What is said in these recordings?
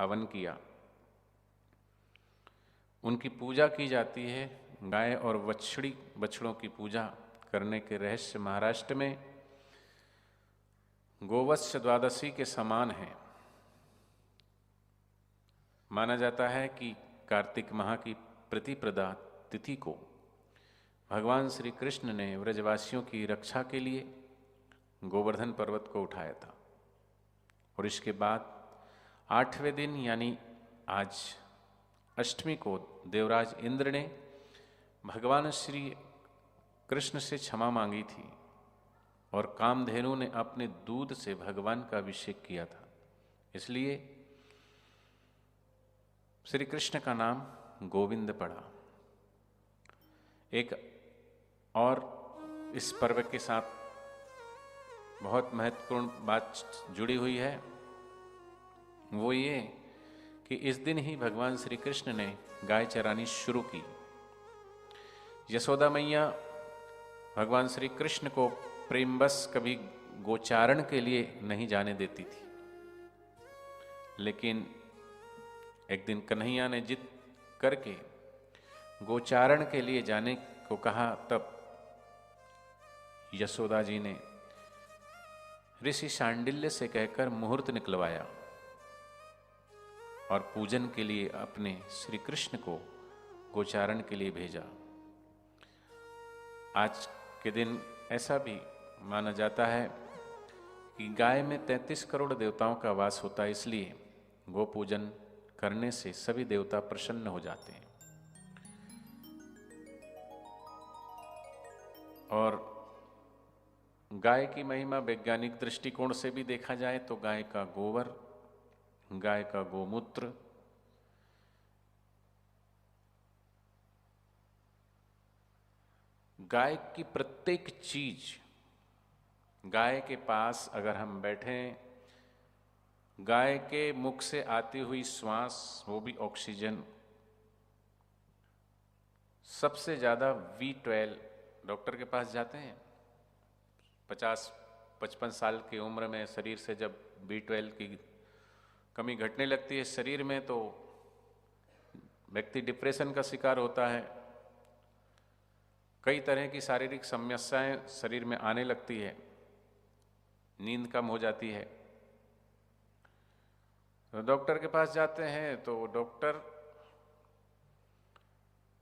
हवन किया। उनकी पूजा की जाती है। गाय और बछड़ों की पूजा करने के रहस्य महाराष्ट्र में गोवत्स द्वादशी के समान है। माना जाता है कि कार्तिक माह की प्रतिपदा तिथि को भगवान श्री कृष्ण ने व्रजवासियों की रक्षा के लिए गोवर्धन पर्वत को उठाया था। और इसके बाद 8वें दिन यानी आज अष्टमी को देवराज इंद्र ने भगवान श्री कृष्ण से क्षमा मांगी थी और कामधेनु ने अपने दूध से भगवान का अभिषेक किया था। इसलिए श्री कृष्ण का नाम गोविंद पड़ा। एक और इस पर्व के साथ बहुत महत्वपूर्ण बात जुड़ी हुई है, वो ये कि इस दिन ही भगवान श्री कृष्ण ने गाय चरानी शुरू की। यशोदा मैया भगवान श्री कृष्ण को प्रेमवश कभी गोचारण के लिए नहीं जाने देती थी, लेकिन एक दिन कन्हैया ने जिद करके गोचारण के लिए जाने को कहा। तब यशोदा जी ने ऋषि शांडिल्य से कहकर मुहूर्त निकलवाया और पूजन के लिए अपने श्री कृष्ण को गोचारण के लिए भेजा। आज के दिन ऐसा भी माना जाता है कि गाय में 33 करोड़ देवताओं का वास होता है, इसलिए गो पूजन करने से सभी देवता प्रसन्न हो जाते हैं। और गाय की महिमा वैज्ञानिक दृष्टिकोण से भी देखा जाए तो गाय का गोबर, गाय का गोमूत्र, गाय की प्रत्येक चीज, गाय के पास अगर हम बैठें, गाय के मुख से आती हुई श्वास, वो भी ऑक्सीजन, सबसे ज्यादा B12, डॉक्टर के पास जाते हैं 50-55 साल की उम्र में शरीर से जब B12 की कमी घटने लगती है शरीर में, तो व्यक्ति डिप्रेशन का शिकार होता है। कई तरह की शारीरिक समस्याएं शरीर में आने लगती है, नींद कम हो जाती है। तो डॉक्टर के पास जाते हैं तो डॉक्टर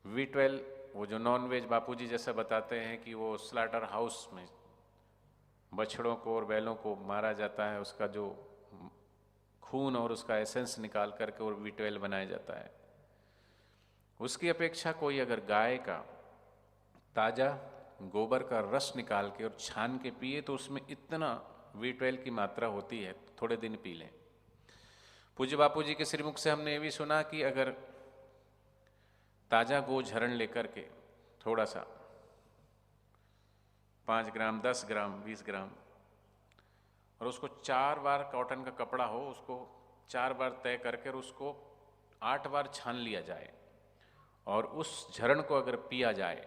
B12, वो जो नॉन वेज बापूजी जैसा बताते हैं कि वो स्लाटर हाउस में बछड़ों को और बैलों को मारा जाता है, उसका जो खून और उसका एसेंस निकाल करके और B12 बनाया जाता है। उसकी अपेक्षा कोई अगर गाय का ताजा गोबर का रस निकाल के और छान के पिए तो उसमें इतना B12 की मात्रा होती है, थोड़े दिन पी लें। पूज्य बापूजी के श्रीमुख से हमने ये भी सुना कि अगर ताजा गो झरण लेकर के थोड़ा सा 5 ग्राम, 10 ग्राम, 20 ग्राम, और उसको 4 बार कॉटन का कपड़ा हो, उसको 4 बार तय करके और उसको 8 बार छान लिया जाए और उस झरण को अगर पिया जाए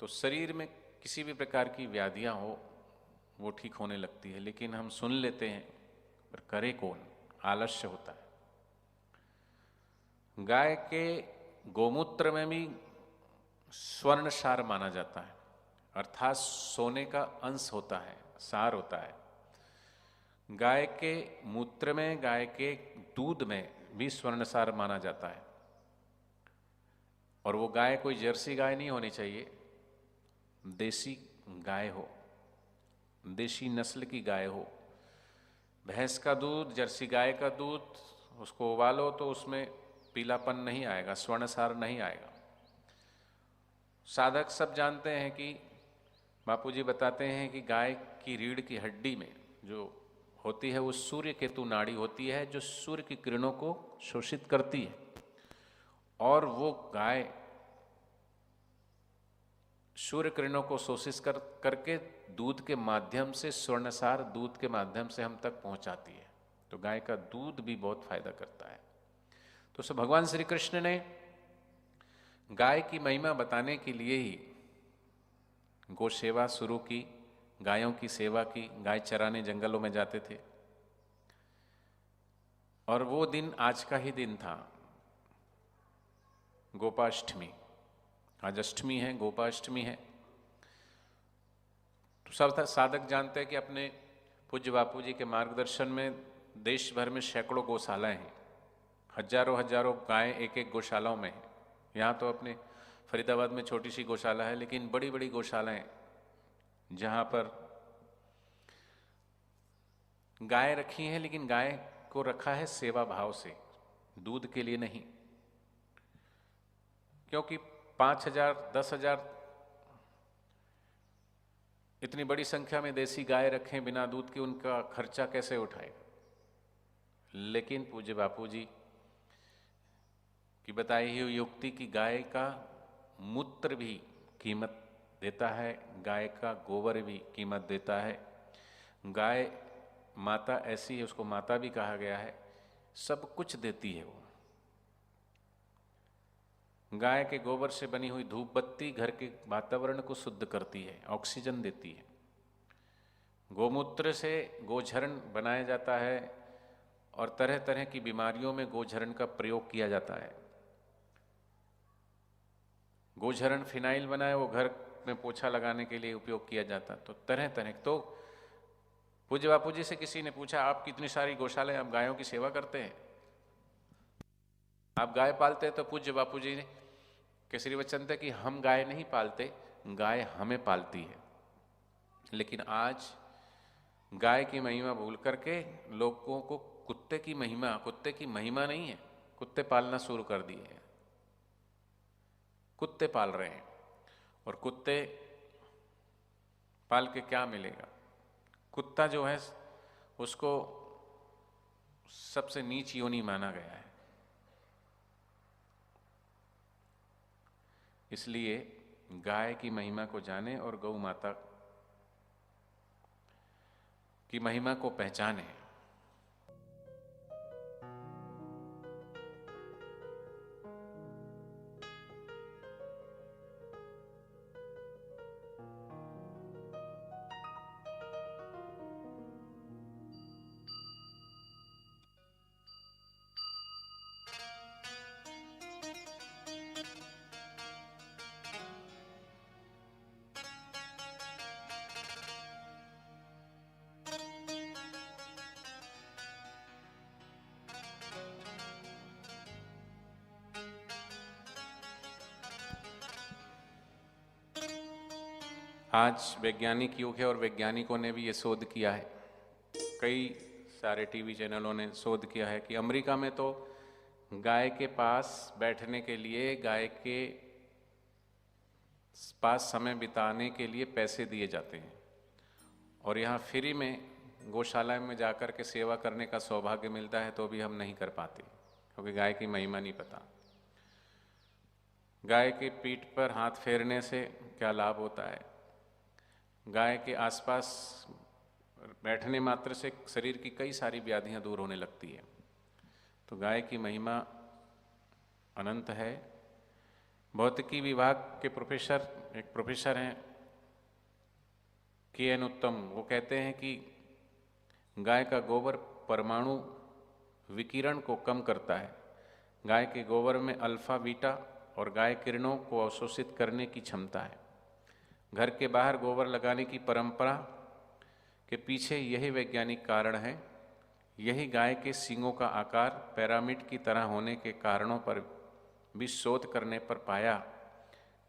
तो शरीर में किसी भी प्रकार की व्याधियां हो वो ठीक होने लगती है। लेकिन हम सुन लेते हैं पर करे कौन, आलस्य होता है। गाय के गोमूत्र में भी स्वर्ण सार माना जाता है, अर्थात सोने का अंश होता है, सार होता है। गाय के मूत्र में, गाय के दूध में भी स्वर्ण सार माना जाता है। और वो गाय कोई जर्सी गाय नहीं होनी चाहिए, देसी गाय हो, देशी नस्ल की गाय हो। भैंस का दूध, जर्सी गाय का दूध, उसको उबालो तो उसमें पीलापन नहीं आएगा, स्वर्णसार नहीं आएगा। साधक सब जानते हैं कि बापूजी बताते हैं कि गाय की रीढ़ की हड्डी में जो होती है वो सूर्य केतु नाड़ी होती है, जो सूर्य की किरणों को शोषित करती है। और वो गाय सूर्य किरणों को शोषित करके दूध के माध्यम से, स्वर्णसार दूध के माध्यम से हम तक पहुंचाती है। तो गाय का दूध भी बहुत फायदा करता है। तो भगवान श्री कृष्ण ने गाय की महिमा बताने के लिए ही गौ सेवा शुरू की, गायों की सेवा की। गाय चराने जंगलों में जाते थे और वो दिन आज का ही दिन था, गोपाष्टमी। आज अष्टमी है, गोपाष्टमी है। तो सब साधक जानते हैं कि अपने पूज्य बापू जी के मार्गदर्शन में देश भर में सैकड़ों गौशालाएं हैं, हजारों हजारों गायें एक एक गौशालाओं में हैं। यहाँ तो अपने फरीदाबाद में छोटी सी गौशाला है, लेकिन बड़ी बड़ी गौशालाएं जहाँ पर गाय रखी हैं, लेकिन गाय को रखा है सेवा भाव से, दूध के लिए नहीं। क्योंकि 5,000 10,000 इतनी बड़ी संख्या में देसी गाय रखें बिना दूध के, उनका खर्चा कैसे उठाएगा। लेकिन पूज्य बापू जी की बताई हुई युक्ति की गाय का मूत्र भी कीमत देता है, गाय का गोबर भी कीमत देता है। गाय माता ऐसी है, उसको माता भी कहा गया है, सब कुछ देती है वो। गाय के गोबर से बनी हुई धूप बत्ती घर के वातावरण को शुद्ध करती है, ऑक्सीजन देती है। गोमूत्र से गोझरण बनाया जाता है और तरह तरह की बीमारियों में गोझरण का प्रयोग किया जाता है। गोझरण फिनाइल बनाए, वो घर में पोछा लगाने के लिए उपयोग किया जाता। तो तरह तरह। तो पूज्य बापू जी से किसी ने पूछा, आप कितनी सारी गौशालाएं, आप गायों की सेवा करते हैं, आप गाय पालते हैं? तो पूज्य बापू जी ने केसरी वचन थे कि हम गाय नहीं पालते, गाय हमें पालती है। लेकिन आज गाय की महिमा भूल करके लोगों को कुत्ते की महिमा नहीं है, कुत्ते पालना शुरू कर दिए हैं। कुत्ते पाल रहे हैं, और कुत्ते पाल के क्या मिलेगा? कुत्ता जो है उसको सबसे नीच योनि माना गया है। इसलिए गाय की महिमा को जाने और गौ माता की महिमा को पहचाने। आज वैज्ञानिक युग है और वैज्ञानिकों ने भी ये शोध किया है, कई सारे टीवी चैनलों ने शोध किया है कि अमेरिका में तो गाय के पास बैठने के लिए, गाय के पास समय बिताने के लिए पैसे दिए जाते हैं, और यहाँ फ्री में गौशाला में जाकर के सेवा करने का सौभाग्य मिलता है, तो भी हम नहीं कर पाते, क्योंकि गाय की महिमा नहीं पता। गाय के पीठ पर हाथ फेरने से क्या लाभ होता है? गाय के आसपास बैठने मात्र से शरीर की कई सारी व्याधियां दूर होने लगती है। तो गाय की महिमा अनंत है। भौतिकी विभाग के एक प्रोफेसर हैं के.एन. उत्तम, वो कहते हैं कि गाय का गोबर परमाणु विकिरण को कम करता है। गाय के गोबर में अल्फा बीटा और गाय किरणों को अवशोषित करने की क्षमता है। घर के बाहर गोबर लगाने की परंपरा के पीछे यही वैज्ञानिक कारण है। यही गाय के सींगों का आकार पिरामिड की तरह होने के कारणों पर भी शोध करने पर पाया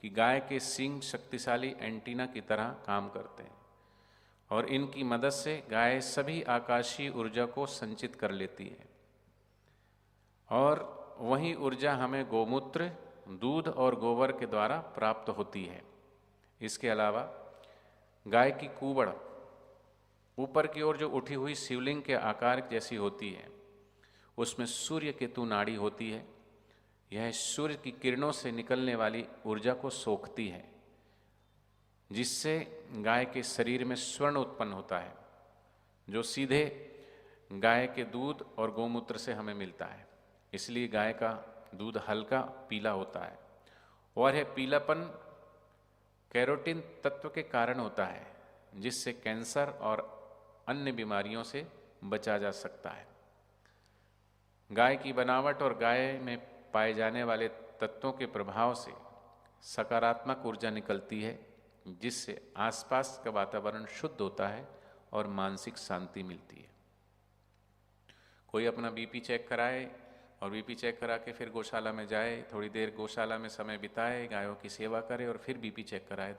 कि गाय के सींग शक्तिशाली एंटीना की तरह काम करते हैं, और इनकी मदद से गाय सभी आकाशीय ऊर्जा को संचित कर लेती है, और वही ऊर्जा हमें गोमूत्र, दूध और गोबर के द्वारा प्राप्त होती है। इसके अलावा गाय की कूबड़ ऊपर की ओर जो उठी हुई शिवलिंग के आकार जैसी होती है, उसमें सूर्य केतु नाड़ी होती है। यह सूर्य की किरणों से निकलने वाली ऊर्जा को सोखती है, जिससे गाय के शरीर में स्वर्ण उत्पन्न होता है, जो सीधे गाय के दूध और गोमूत्र से हमें मिलता है। इसलिए गाय का दूध हल्का पीला होता है, और यह पीलापन कैरोटीन तत्व के कारण होता है, जिससे कैंसर और अन्य बीमारियों से बचा जा सकता है। गाय की बनावट और गाय में पाए जाने वाले तत्वों के प्रभाव से सकारात्मक ऊर्जा निकलती है, जिससे आसपास का वातावरण शुद्ध होता है और मानसिक शांति मिलती है। कोई अपना बीपी चेक कराए और बीपी चेक करा के फिर गौशाला में जाए, थोड़ी देर गौशाला में समय बिताए, गायों की सेवा करे और फिर बीपी चेक कराए।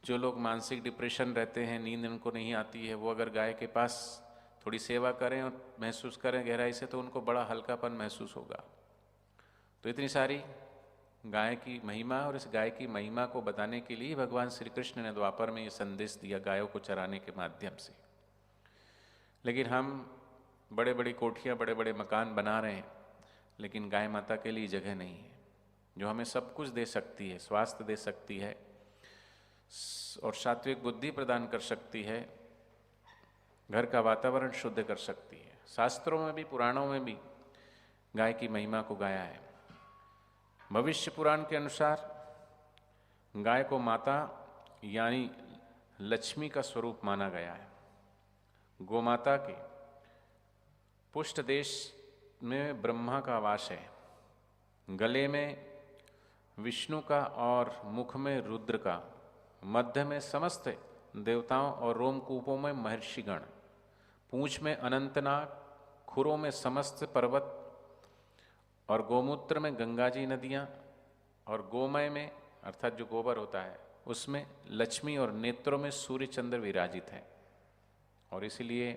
जो लोग मानसिक डिप्रेशन रहते हैं, नींद उनको नहीं आती है, वो अगर गाय के पास थोड़ी सेवा करें और महसूस करें गहराई से, तो उनको बड़ा हल्कापन महसूस होगा। तो इतनी सारी गाय की महिमा, और इस गाय की महिमा को बताने के लिए भगवान श्री कृष्ण ने द्वापर में ये संदेश दिया गायों को चराने के माध्यम से। लेकिन हम बड़े बड़ी कोठियाँ, बड़े बड़े मकान बना रहे हैं, लेकिन गाय माता के लिए जगह नहीं है, जो हमें सब कुछ दे सकती है, स्वास्थ्य दे सकती है और सात्विक बुद्धि प्रदान कर सकती है, घर का वातावरण शुद्ध कर सकती है। शास्त्रों में भी, पुराणों में भी गाय की महिमा को गाया है। भविष्य पुराण के अनुसार गाय को माता यानी लक्ष्मी का स्वरूप माना गया है। गोमाता के पुष्ट देश में ब्रह्मा का वास है, गले में विष्णु का और मुख में रुद्र का, मध्य में समस्त देवताओं और रोमकूपों में महर्षिगण, पूंछ में अनंतनाग, खुरों में समस्त पर्वत और गोमूत्र में गंगा जी नदियाँ, और गोमय में अर्थात जो गोबर होता है उसमें लक्ष्मी, और नेत्रों में सूर्य चंद्र विराजित है। और इसीलिए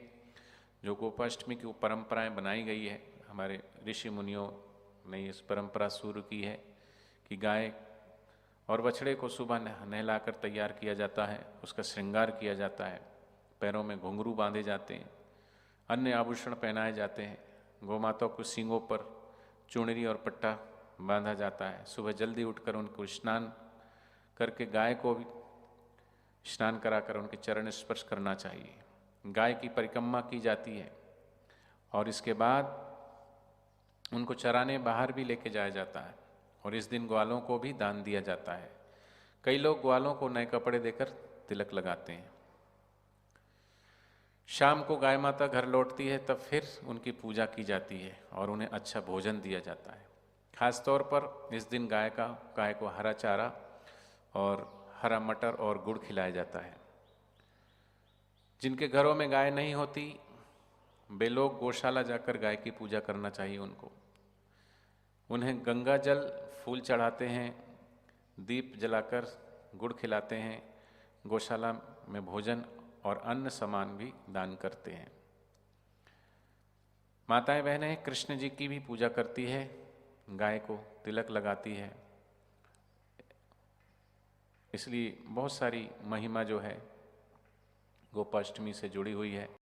जो गोपाष्टमी की परंपराएं बनाई गई है, हमारे ऋषि मुनियों ने इस परंपरा शुरू की है कि गाय और बछड़े को सुबह नहलाकर तैयार किया जाता है, उसका श्रृंगार किया जाता है, पैरों में घुंघरू बांधे जाते हैं, अन्य आभूषण पहनाए जाते हैं, गौमाता को सींगों पर चुनरी और पट्टा बांधा जाता है। सुबह जल्दी उठकर उनको स्नान करके गाय को भी स्नान कराकर उनके चरण स्पर्श करना चाहिए। गाय की परिक्रमा की जाती है और इसके बाद उनको चराने बाहर भी लेके जाया जाता है, और इस दिन ग्वालों को भी दान दिया जाता है। कई लोग ग्वालों को नए कपड़े देकर तिलक लगाते हैं। शाम को गाय माता घर लौटती है, तब फिर उनकी पूजा की जाती है और उन्हें अच्छा भोजन दिया जाता है। खास तौर पर इस दिन गाय को हरा चारा और हरा मटर और गुड़ खिलाया जाता है। जिनके घरों में गाय नहीं होती, वे लोग गौशाला जाकर गाय की पूजा करना चाहिए उनको। उन्हें गंगा जल, फूल चढ़ाते हैं, दीप जलाकर गुड़ खिलाते हैं, गौशाला में भोजन और अन्न सामान भी दान करते हैं। माताएं बहनें कृष्ण जी की भी पूजा करती है, गाय को तिलक लगाती है। इसलिए बहुत सारी महिमा जो है गोपाष्टमी से जुड़ी हुई है।